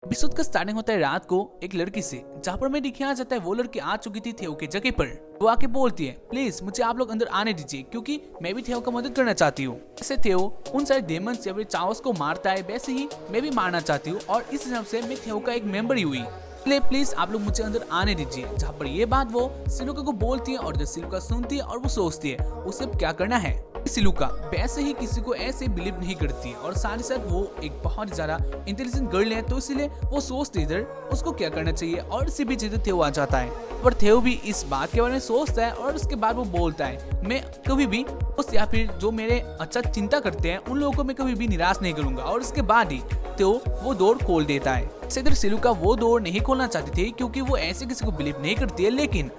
Episode का starting होता है रात को एक लड़की से, जहाँ पर हमें दिखाया जाता है वो लड़की आ चुकी थी थियो के जगह पर। वो आके बोलती है, प्लीज मुझे आप लोग अंदर आने दीजिए क्योंकि मैं भी थियो का मदद करना चाहती हूँ। ऐसे थियो उन सारे डेमंस या फिर चावस को मारता है, वैसे ही मैं भी मारना चाहती हूँ और इस हिसाब से मैं थियो का एक मेंबर ही हुई, प्लीज आप लोग मुझे अंदर आने दीजिए। जहाँ पर ये बात वो सिलुका को बोलती है और जब सिलुका सुनती है और वो सोचती है उसे क्या करना है। सिलुका वैसे ही किसी को ऐसे बिलीव नहीं करती है और साथ ही साथ वो एक बहुत ज्यादा इंटेलिजेंट गर्ल है, तो इसलिए वो सोचती इधर उसको क्या करना चाहिए और इसी बीच इधर थियो आ जाता है। पर थियो भी इस बात के बारे में सोचता है और उसके बाद वो बोलता है, मैं कभी भी उस या फिर जो मेरे अच्छा चिंता करते हैं उन लोगों को मैं कभी भी निराश नहीं करूंगा। और उसके बाद ही थियो वो डोर खोल देता है। इधर सिलुका वो डोर नहीं खोलना चाहती थी क्योंकि वो ऐसे किसी को बिलीव नहीं करती है, लेकिन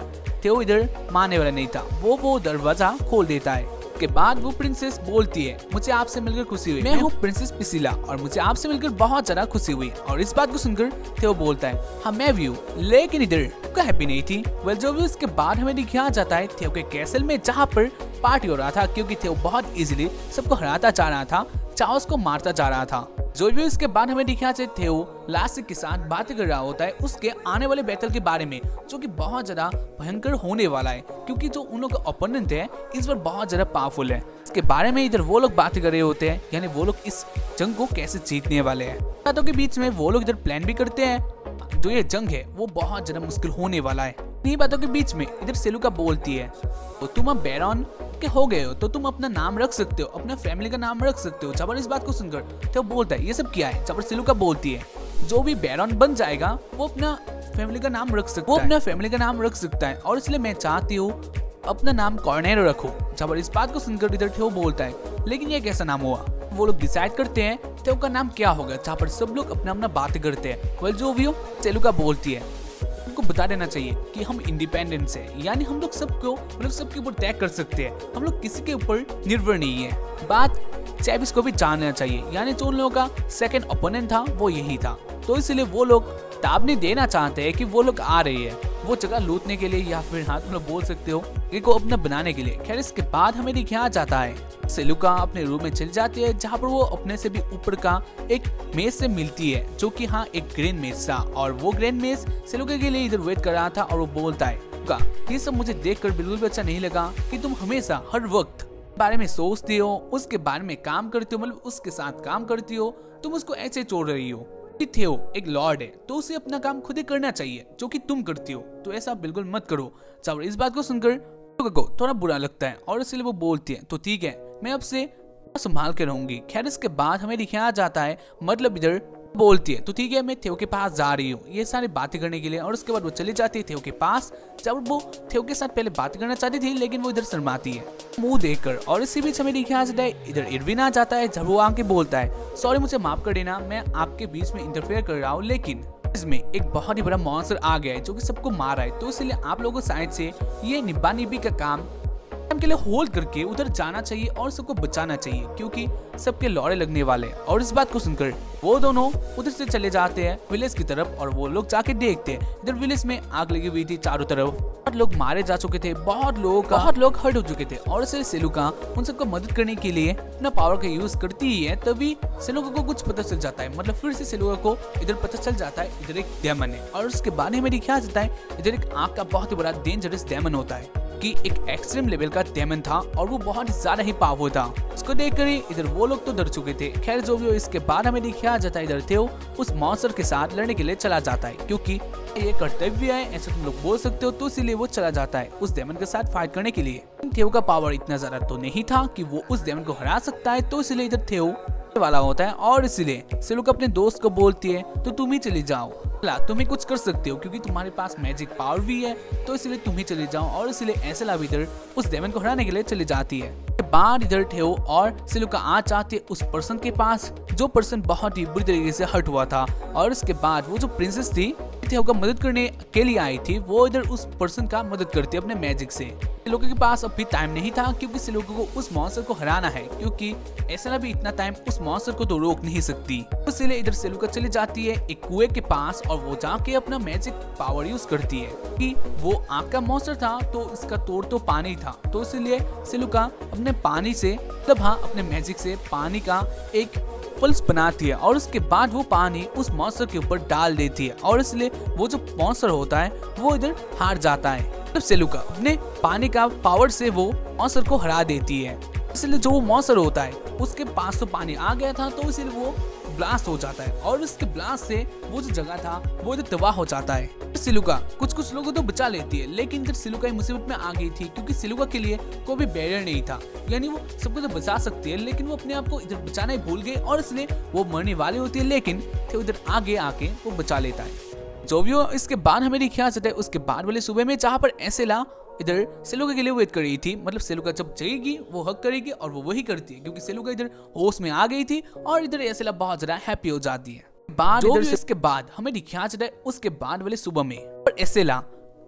थियो इधर मानने वाला नहीं था। वो दरवाजा खोल देता है। के बाद वो प्रिंसेस बोलती है, मुझे आपसे मिलकर खुशी हुई, मैं हूँ प्रिंसेस पिसिला और मुझे आपसे मिलकर बहुत ज्यादा खुशी हुई। और इस बात को सुनकर थियो बोलता है, हाँ मैं भी हूँ, लेकिन इधर हैप्पी नहीं थी। वेल जो भी उसके बाद हमें दिखाया जाता है थियो के कैसल में, जहाँ पर पार्टी हो रहा था क्योंकि थियो बहुत इजीली सबको हराता जा रहा था, चाओस को मारता जा रहा था। जो भी इसके बाद हमें दिखाया जाए थियो लास्ट के साथ बातें कर रहा होता है उसके आने वाले बैटल के बारे में, जो कि बहुत ज्यादा भयंकर होने वाला है क्योंकि जो उन लोग का ओपोनेंट है इस बार बहुत ज्यादा पावरफुल है। इसके बारे में इधर वो लोग बातें कर रहे होते हैं, यानी वो लोग इस जंग को कैसे जीतने वाले हैं। बातों के बीच में वो लोग इधर प्लान भी करते हैं, जो ये जंग है वो बहुत ज्यादा मुश्किल होने वाला है। इन्हीं बातों के बीच में इधर सिलुका बोलती है, तो तुम अब बैरन के हो गए हो तो तुम अपना नाम रख सकते हो, अपना फैमिली का नाम रख सकते हो। जबर इस बात को सुनकर तो बोलता है, ये सब क्या है। जबर सिलुका बोलती है, जो भी बैरन बन जाएगा वो अपना फैमिली का नाम रख सकता है, और इसलिए मैं चाहती हूँ अपना नाम कॉर्नेरो रखो। जबर इस बात को सुनकर इधर थियो बोलता है, लेकिन ये कैसा नाम हुआ। वो लोग डिसाइड करते हैं थियो का नाम क्या होगा, जहाँ पर सब लोग अपना अपना बातें करते हैं। वेल जो भी हो सिलुका बोलती है, उनको बता देना चाहिए कि हम इंडिपेंडेंस है, यानी हम लोग सबको सबके ऊपर तय कर सकते हैं, हम लोग किसी के ऊपर निर्भर नहीं है। बात चैविस को भी जानना चाहिए, यानी जो उन लोगों का सेकंड ओपोनेंट था वो यही था, तो इसलिए वो लोग ताबनी देना चाहते हैं कि वो लोग आ रही है वो जगह लूटने के लिए, या फिर हाथ में बोल सकते हो को अपना बनाने के लिए। खैर इसके बाद हमें दिखाया जाता है सिलुका अपने रूम में चली जाती है, जहाँ पर वो अपने से भी ऊपर का एक मेज से मिलती है, जो कि हाँ एक ग्रैंड मेज था, और वो ग्रैंड मेज सिलुका के लिए इधर वेट कर रहा था। और वो बोलता है, ये सब मुझे देखकर बिल्कुल भी अच्छा नहीं लगा कि तुम हमेशा हर वक्त बारे में सोचती हो, उसके बारे में काम करती हो, मतलब उसके साथ काम करती हो, तुम उसको ऐसे छोड़ रही हो। थियो एक लॉर्ड है तो उसे अपना काम खुद ही करना चाहिए, जो कि तुम करती हो, तो ऐसा बिल्कुल मत करो। चावल इस बात को सुनकर को थोड़ा बुरा लगता है और इसलिए वो बोलती है, तो ठीक है मैं अब से संभाल के रहूंगी। खैर इसके बाद हमें दिखाया जाता है, मतलब इधर बोलती है, तो ठीक है मैं थियो के पास जा रही हूँ ये सारी बातें करने के लिए। और उसके बाद वो चली जाती है थियो के पास, जब वो थियो के साथ पहले बात करना चाहती थी, लेकिन वो इधर शर्माती है मुंह देखकर। और इसी बीच हमें दिखाया जाता है इधर इरविन आ जाता है, जब वो आके बोलता है, सॉरी मुझे माफ कर देना, मैं आपके बीच में इंटरफेयर कर रहा हूँ, लेकिन इसमें एक बहुत ही बड़ा मॉन्स्टर आ गया है जो कि सबको मार रहा है, तो इसलिए आप लोगों को साइड से ये निब्बा निब्बी का काम के लिए होल्ड करके उधर जाना चाहिए और सबको बचाना चाहिए, क्योंकि सबके लौड़े लगने वाले हैं। और इस बात को सुनकर वो दोनों उधर से चले जाते हैं विलेज की तरफ, और वो लोग जाके देखते हैं इधर विलेज में आग लगी हुई थी चारों तरफ, बहुत लोग मारे जा चुके थे, बहुत लोग हर्ट हो चुके थे। और इसे सिलुका उन सबको मदद करने के लिए अपना पावर का यूज करती ही है, तभी सिलुका को कुछ पता चल जाता है, मतलब फिर से सिलुका को इधर पता चल जाता है इधर एक डेमन है। और उसके बाद हमें दिखाया जाता है इधर एक आग का बहुत ही बड़ा डेंजरस डेमन होता है, कि एक एक्सट्रीम लेवल का डेमन था और वो बहुत ही ज्यादा ही पावरफुल था। उसको देखकर ही इधर वो लोग तो डर चुके थे। खैर जो भी हो, इसके बाद हमें दिखाया जाता है इधर थियो उस मॉन्स्टर के साथ लड़ने के लिए चला जाता है, क्योंकि ये कर्तव्य है ऐसा तुम लोग बोल सकते हो, तो इसीलिए वो चला जाता है उस डेमन के साथ फाइट करने के लिए। थियो का पावर इतना ज्यादा तो नहीं था कि वो उस डेमन को हरा सकता है, तो इसलिए इधर थियो वाला होता है। और इसलिए सिलुका अपने दोस्त को बोलती है, तो तुम ही चली जाओ, तुम ही कुछ कर सकते हो क्योंकि तुम्हारे पास मैजिक पावर भी है, तो इसलिए तुम ही चली जाओ। और इसलिए ऐसे लाभ इधर उस डेमन को हराने के लिए चली जाती है। बाद इधर थियो और सिलुका आ जाती है उस पर्सन के पास, जो पर्सन बहुत ही बुरी तरीके से हर्ट हुआ था। और इसके बाद वो जो प्रिंसेस थी थियो का मदद करने के लिए आई थी, वो इधर उस पर्सन का मदद करती है अपने मैजिक से। सिलुका के पास अभी टाइम नहीं था, क्योंकि सिलुका को उस मॉन्स्टर को हराना है, क्योंकि ऐसा भी इतना टाइम उस मॉन्स्टर को तो रोक नहीं सकती। इसलिए इधर सिलुका चली जाती है एक कुएं के पास, और वो जाके अपना मैजिक पावर यूज करती है, कि वो आग का मॉन्स्टर था तो इसका तोड़ तो पानी था, तो इसलिए सिलुका अपने पानी से, मतलब हाँ अपने मैजिक से पानी का एक बबल्स बनाती है और उसके बाद वो पानी उस मॉन्स्टर के ऊपर डाल देती है और इसलिए वो जो मॉन्स्टर होता है वो इधर हार जाता है। तब सेलुका अपने पानी का पावर से वो मॉन्स्टर को हरा देती है। इसलिए जो वो मॉन्स्टर होता है उसके पास तो पानी आ गया था, तो इसलिए वो ब्लास्ट हो जाता है और उसके ब्लास्ट से वो जो जगह था वो इधर तबाह हो जाता है। सिलुका कुछ लोगों तो बचा लेती है, लेकिन इधर सिलुका मुसीबत में आ गई थी क्योंकि सिलुका के लिए कोई भी बैरियर नहीं था। यानी वो सबको तो बचा सकती है, लेकिन वो अपने आप को इधर बचाना ही भूल गई और इसलिए वो मरने वाली होती है, लेकिन फिर उधर आगे आके वो बचा लेता है। जो भी हो, इसके बाद हमें दिखाया जाता है उसके बाद वाले सुबह में, जहाँ पर एसेला इधर सेलुका के लिए वेट कर रही थी। मतलब सेलुका जब जगेगी वो हक करेगी और वो वही करती है क्योंकि सेलुका इधर होश में आ गई थी और इधर एसेला बहुत ज्यादा हैप्पी हो जाती है। बाद इधर से इसके बाद हमें दिखाया जाता है उसके बाद वाले सुबह में, और एसेला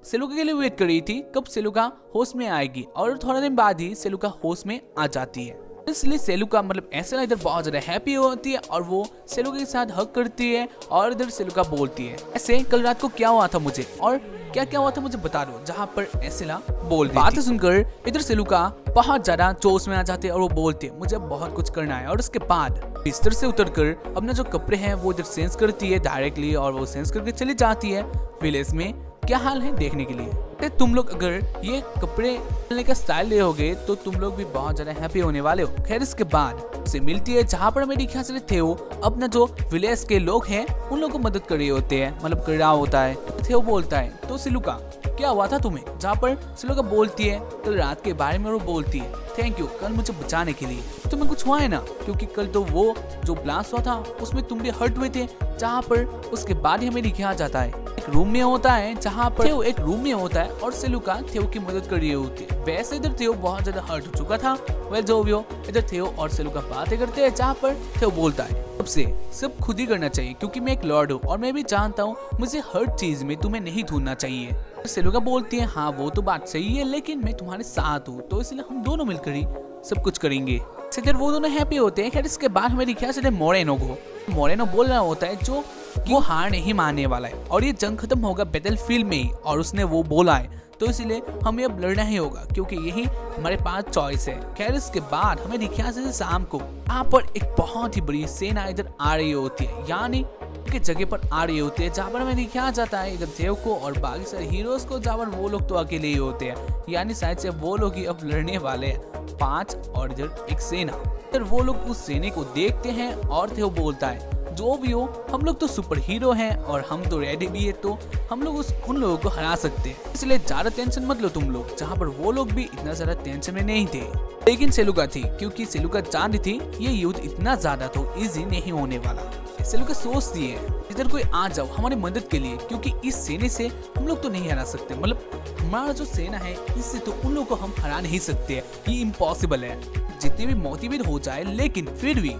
सेलुका के लिए वेट कर रही थी कब सेलुका होश में आएगी, और थोड़ा दिन बाद ही सेलुका होश में आ जाती है। इसलिए सेलुका मतलब एसेला इधर बहुत ज्यादा हैप्पी होती है और वो सेलुका के साथ हक करती है और इधर सेलुका बोलती है, ऐसे कल रात को क्या हुआ था मुझे और क्या क्या हुआ था मुझे बता दो। जहाँ पर एसेला बोल बात सुनकर इधर सेलुका बहुत ज्यादा जोश में आ जाते हैं और वो बोलते हैं मुझे बहुत कुछ करना है। और उसके बाद बिस्तर से उतरकर अपने जो कपड़े हैं वो इधर सेंस करती है डायरेक्टली, और वो सेंस करके चली जाती है विलेज में क्या हाल है देखने के लिए। तुम लोग अगर ये कपड़े पहनने का स्टाइल ले होगे तो तुम लोग भी बहुत ज्यादा हैप्पी होने वाले हो। खैर इसके बाद उसे मिलती है जहाँ पर मेरी ख्याल से थे वो अपना जो विलेज के लोग हैं उन लोगों को मदद कर रहे होते हैं, मतलब कर रहा होता है। थे वो बोलता है तो सिलुका क्या हुआ था तुम्हें, जहाँ पर सिलुका बोलती है कल रात के बारे में, वो बोलती है थैंक यू कल मुझे बचाने के लिए। तुम्हें कुछ हुआ है ना, क्योंकि कल तो वो जो ब्लास्ट हुआ था उसमें तुम भी हर्ट हुए थे। जहाँ पर उसके बाद ही हमें दिखाया जाता है एक रूम में होता है, जहाँ पर थेओ एक रूम में होता है और सिलुका थेओ की मदद कर रही होती है। वैसे इधर थेओ बहुत ज्यादा हर्ट हो चुका था। वेल जो भी हो, इधर थेओ और सिलुका बातें करते हैं जहाँ पर थेओ बोलता है सबसे सब खुद ही करना चाहिए क्योंकि मैं एक लॉर्ड हूँ और मैं भी जानता हूँ मुझे हर चीज में तुम्हें नहीं ढूंढना चाहिए। सिलुका बोलती है हाँ वो तो बात सही है, लेकिन मैं तुम्हारे साथ हूँ तो इसलिए हम दोनों मिलकर ही सब कुछ करेंगे। फिर वो दोनों हैप्पी होते हैं। खैर इसके बाद हमें दिखाया जाता है मोरेनो को। मोरेनो बोल रहा होता है जो वो हार नहीं मानने वाला है और ये जंग खत्म होगा बैटलफील्ड में ही, और उसने वो बोला है तो इसलिए हमें अब लड़ना ही होगा क्योंकि यही हमारे पास चॉइस है। खैर इसके बाद हमें दिखाया जाता है शाम को यहाँ पर एक बहुत ही बड़ी सेना इधर आ रही होती है, यानी के जगह पर आ रही होती है जहाँ पर हमें दिखाया जाता है इधर थेओ को और बाकी सारे हीरोज को, जहाँ पर वो लोग तो अकेले ही होते हैं, यानी शायद से वो लोग ही अब लड़ने वाले हैं 5 और इधर एक सेना। फिर वो लोग उस सेना को देखते हैं और थेओ बोलता है जो भी हो हम लोग तो सुपर हीरो हैं और हम तो रेडी भी है, तो हम लोग उन लोगों को हरा सकते हैं, इसलिए ज्यादा टेंशन मत लो तुम लोग। जहाँ पर वो लोग भी इतना ज्यादा टेंशन में नहीं थे, लेकिन सेलुका थी क्योंकि सेलुका जानती थी ये युद्ध इतना ज्यादा तो इजी नहीं होने वाला। सेलुका सोचती है इधर कोई आ जाओ हमारी मदद के लिए क्योंकि इस सेना से हम लोग तो नहीं हरा सकते, मतलब हमारा जो सेना है इससे तो उन लोगों को हम हरा नहीं सकते, ये इम्पॉसिबल है। जितने भी मोटिवेट हो जाए लेकिन फिर भी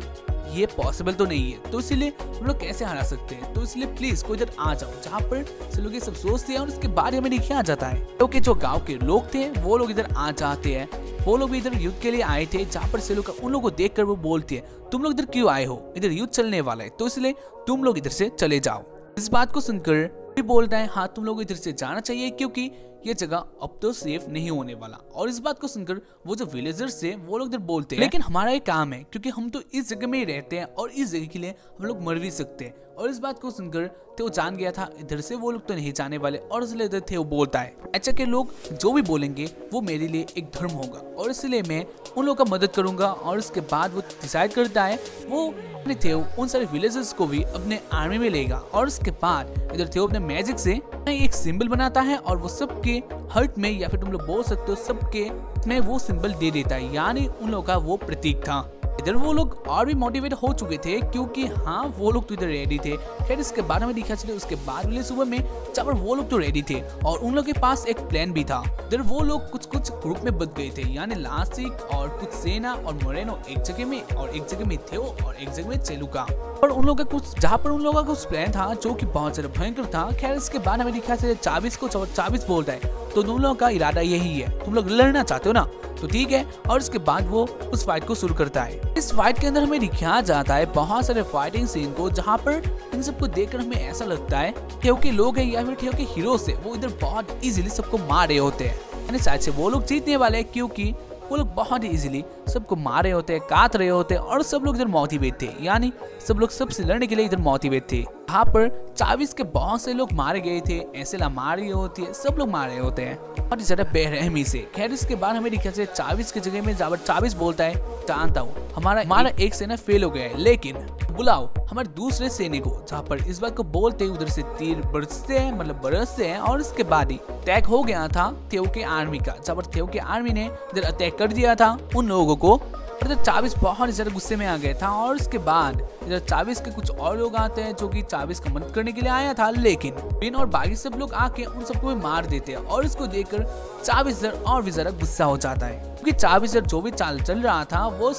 ये पॉसिबल तो नहीं है, तो इसलिए हम लोग कैसे हरा सकते हैं, तो इसलिए प्लीज कोई इधर आ जाओ। जहाँ पर से लोग ये सब सोचते हैं और उसके बाद हमें दिखाया जाता है क्योंकि जो गांव के लोग थे वो लोग इधर आ जाते हैं। वो लोग भी इधर युद्ध के लिए आए थे, जहाँ पर सेलुका उन लोगों को देखकर वो बोलती है तुम लोग इधर क्यों आए हो, इधर युद्ध चलने वाला है तो इसलिए तुम लोग इधर से चले जाओ। इस बात को सुनकर भी बोलता है हाँ तुम लोग इधर से जाना चाहिए क्योंकि ये जगह अब तो सेफ नहीं होने वाला। और इस बात को सुनकर वो जो विलेजर्स थे वो लोग इधर बोलते हैं लेकिन हमारा ये काम है क्योंकि हम तो इस जगह में ही रहते हैं और इस जगह के लिए हम लोग मर भी सकते हैं। और इस बात को सुनकर वो जान गया था इधर से वो लोग तो नहीं जाने वाले, और इसलिए इधर थे वो बोलता है अच्छा के लोग जो भी बोलेंगे वो मेरे लिए एक धर्म होगा और इसलिए मैं उन लोगों का मदद करूंगा। और उसके बाद वो डिसाइड करता है वो थे उन सारे विलेजर्स को भी अपने आर्मी में लेगा। और उसके बाद इधर थे अपने मैजिक से एक सिंबल बनाता है और वो सबके हर्ट में या फिर तुम लोग बोल सकते हो सबके में वो सिंबल दे देता है, यानी उन लोगों का वो प्रतीक था। इधर वो लोग और भी मोटिवेट हो चुके थे क्योंकि हाँ वो लोग तो इधर रेडी थे। खैर इसके बाद हमें दिखा चले उसके बाद वाले सुबह में जब वो लोग तो रेडी थे और उन लोग के पास एक प्लान भी था। इधर वो लोग कुछ ग्रुप में बच गए थे, यानी लास्टिक और कुछ सेना और मोरेनो एक जगह में और एक जगह में थे और एक जगह में सेलुका। और उन लोगों का कुछ जहाँ पर उन लोगों का कुछ प्लान था जो कि बहुत ज्यादा भयंकर था। खैर इसके बाद हमें दिखा चले 24 को 24 बोलता है तो तुम लोगों का इरादा यही है, तुम लोग लड़ना चाहते हो ना तो ठीक है। और उसके बाद वो उस फाइट को शुरू करता है। इस फाइट के अंदर हमें दिखाया जाता है बहुत सारे फाइटिंग सीन को, जहाँ पर इन सबको देखकर हमें ऐसा लगता है क्योंकि लोग हैं या फिर क्योंकि हीरो से वो इधर बहुत इजीली सबको मार रहे होते हैं, यानी शायद से वो लोग जीतने वाले हैं क्योंकि वो लोग बहुत ही इजीली सबको मार रहे होते हैं, काट रहे होते हैं और सब लोग इधर मोटिवेट थे, यानी सब लोग सबसे लड़ने के लिए इधर मोटिवेट थे। यहाँ पर चाविस के बहुत से लोग मारे गए थे, ऐसे मारी होती है, सब लोग मारे होते हैं बहुत ही ज्यादा बेरहमी से। खैर इसके बाद हमें दिखा जाए चाविस की जगह में जब चाविस बोलता है जानता हूँ हमारा एक सेना फेल हो गया है, लेकिन बुलाओ हमारे दूसरे सैनिक को। जहाँ पर इस बात को बोलते उधर से तीर बरसते हैं, मतलब बरसते हैं और इसके बाद ही अटैक हो गया था थियो के आर्मी का। जहाँ पर थियो के आर्मी ने इधर अटैक कर दिया था उन लोगों को। इधर चाविस बहुत ज्यादा गुस्से में आ गया था और उसके बाद इधर चाविस के कुछ और लोग आते हैं जो कि चाविस का मदद करने के लिए आया था, लेकिन बिन और बाकी सब लोग आके उन सबको भी मार देते हैं और इसको देखकर चाविस इधर और भी ज्यादा गुस्सा हो जाता है, क्योंकि चाविस इधर जो भी चाल चल रहा था वो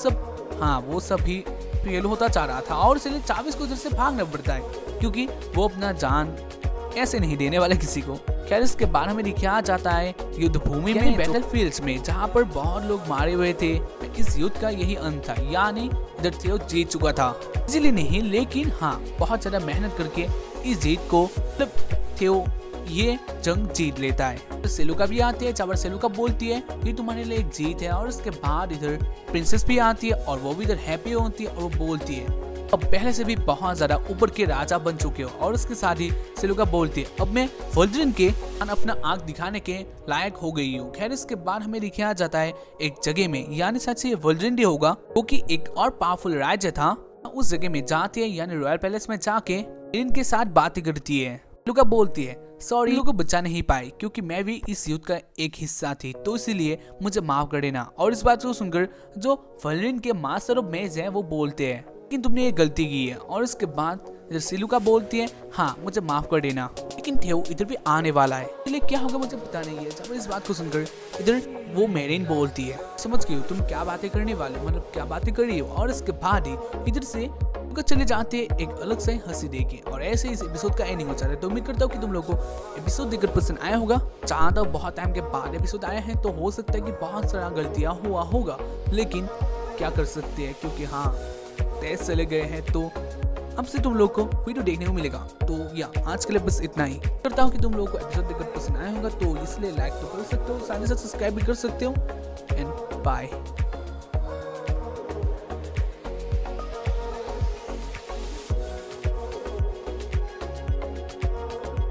सब ही फेल होता जा रहा था और इसलिए चाविस को इधर से भागना पड़ता है, क्योंकि वो अपना जान ऐसे नहीं देने वाले किसी को। खैर इसके बाद हमें दिखाया जाता है युद्ध भूमि में, बैटलफील्ड्स में, जहाँ पर बहुत लोग मारे हुए थे। इस युद्ध का यही अंत था, यानी इधर थियो जीत चुका था, इसीलिए नहीं लेकिन हाँ बहुत ज्यादा मेहनत करके इस जीत को मतलब थियो ये जंग जीत लेता है। तो सेलुका भी आती है, जहाँ पर सेलुका बोलती है ये तुम्हारे लिए एक जीत है और उसके बाद इधर प्रिंसेस भी आती है और वो भी इधर हैप्पी होती है और वो बोलती है अब पहले से भी बहुत ज्यादा ऊपर के राजा बन चुके हो। और उसके साथ ही सेलुका बोलती है अब मैं वोल्ड्रिन के अपना आंख दिखाने के लायक हो गई हूँ। खैर इसके बाद हमें दिखाया जाता है एक जगह में, यानी सच से वोल्ड्रिन होगा क्योंकि एक और पावरफुल राज्य था, उस जगह में जाती है यानी रॉयल पैलेस में जाके इनके साथ बातें करती है। सेलुका बोलती है सॉरी लोगों को बचा नहीं पाई क्योंकि मैं भी इस युद्ध का एक हिस्सा थी, तो इसीलिए मुझे माफ कर देना। और इस बात को सुनकर जो वोल्ड्रिन के मास्टर ऑफ मेज है वो बोलते हैं लेकिन तुमने ये गलती की है। और इसके बाद सेलुका बोलती है हाँ मुझे माफ कर देना, लेकिन थियो इधर भी आने वाला है, इसलिए क्या होगा मुझे पता नहीं है। जब इस बात को सुनकर इधर वो मेरिन बोलती है समझ गई हो तुम क्या बातें करने वाले, मतलब क्या बातें कर रही हो। और इसके बाद ही इधर से चले जाते हैं एक अलग से हंसी देके और ऐसे इस एपिसोड का एंडिंग हो जाता है। तो उम्मीद करता हूँ कि तुम लोगों को एपिसोड देखकर पसंद आया होगा। जहाँ तक बहुत टाइम के बाद एपिसोड आया है तो हो सकता है कि बहुत सारा गलतियाँ हुआ होगा, लेकिन क्या कर सकते हैं क्योंकि हाँ टेस्ट चले गए हैं तो अब से तुम लोग को वीडियो देखने को मिलेगा। तो या आज के लिए बस इतना ही। करता हूँ कि तुम लोगों को एपिसोड देखकर पसंद आया होगा, तो इसलिए लाइक तो कर सकते हो, साथ ही साथ सब्सक्राइब भी कर सकते हो एंड बाय।